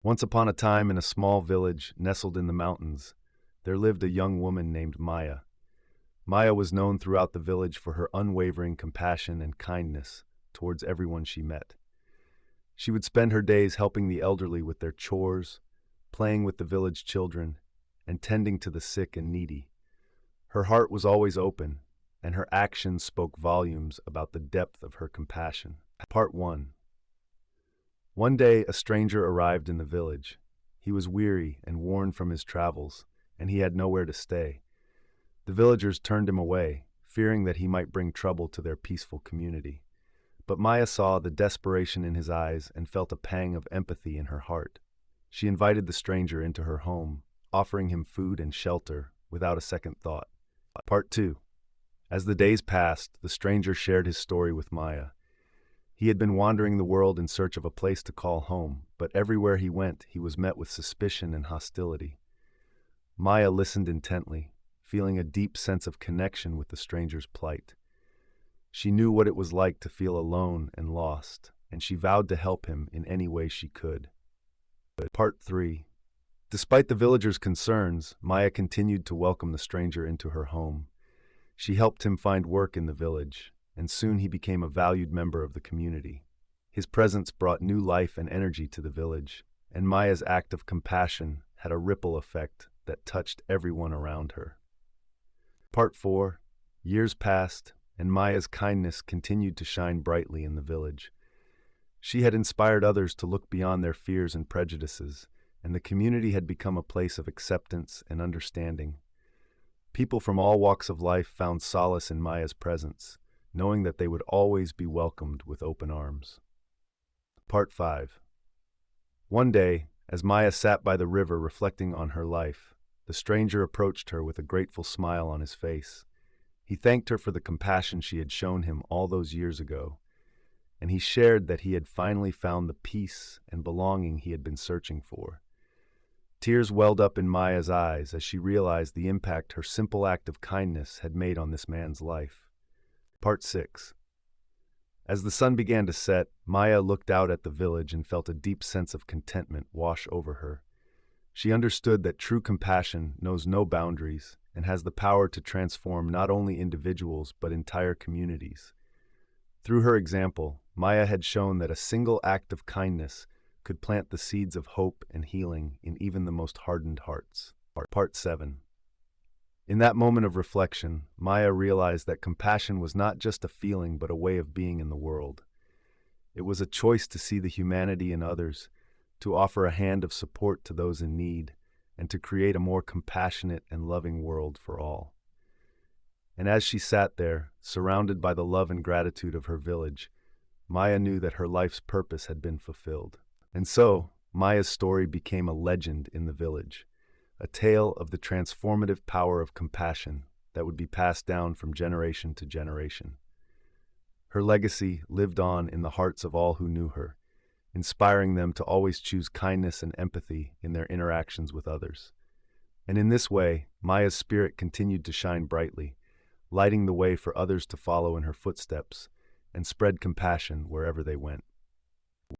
Once upon a time, in a small village nestled in the mountains, there lived a young woman named Maya. Maya was known throughout the village for her unwavering compassion and kindness towards everyone she met. She would spend her days helping the elderly with their chores, playing with the village children, and tending to the sick and needy. Her heart was always open, and her actions spoke volumes about the depth of her compassion. Part 1. One day, a stranger arrived in the village. He was weary and worn from his travels, and he had nowhere to stay. The villagers turned him away, fearing that he might bring trouble to their peaceful community. But Maya saw the desperation in his eyes and felt a pang of empathy in her heart. She invited the stranger into her home, offering him food and shelter without a second thought. Part 2. As the days passed, the stranger shared his story with Maya. He had been wandering the world in search of a place to call home, but everywhere he went, he was met with suspicion and hostility. Maya listened intently, feeling a deep sense of connection with the stranger's plight. She knew what it was like to feel alone and lost, and she vowed to help him in any way she could. Part 3. Despite the villagers' concerns, Maya continued to welcome the stranger into her home. She helped him find work in the village, and soon he became a valued member of the community. His presence brought new life and energy to the village, and Maya's act of compassion had a ripple effect that touched everyone around her. Part 4. Years passed, and Maya's kindness continued to shine brightly in the village. She had inspired others to look beyond their fears and prejudices, and the community had become a place of acceptance and understanding. People from all walks of life found solace in Maya's presence, knowing that they would always be welcomed with open arms. Part 5. One day, as Maya sat by the river reflecting on her life, the stranger approached her with a grateful smile on his face. He thanked her for the compassion she had shown him all those years ago, and he shared that he had finally found the peace and belonging he had been searching for. Tears welled up in Maya's eyes as she realized the impact her simple act of kindness had made on this man's life. Part 6. As the sun began to set, Maya looked out at the village and felt a deep sense of contentment wash over her. She understood that true compassion knows no boundaries and has the power to transform not only individuals but entire communities. Through her example, Maya had shown that a single act of kindness could plant the seeds of hope and healing in even the most hardened hearts. Part 7. In that moment of reflection, Maya realized that compassion was not just a feeling but a way of being in the world. It was a choice to see the humanity in others, to offer a hand of support to those in need, and to create a more compassionate and loving world for all. And as she sat there, surrounded by the love and gratitude of her village, Maya knew that her life's purpose had been fulfilled. And so, Maya's story became a legend in the village, a tale of the transformative power of compassion that would be passed down from generation to generation. Her legacy lived on in the hearts of all who knew her, inspiring them to always choose kindness and empathy in their interactions with others. And in this way, Maya's spirit continued to shine brightly, lighting the way for others to follow in her footsteps and spread compassion wherever they went.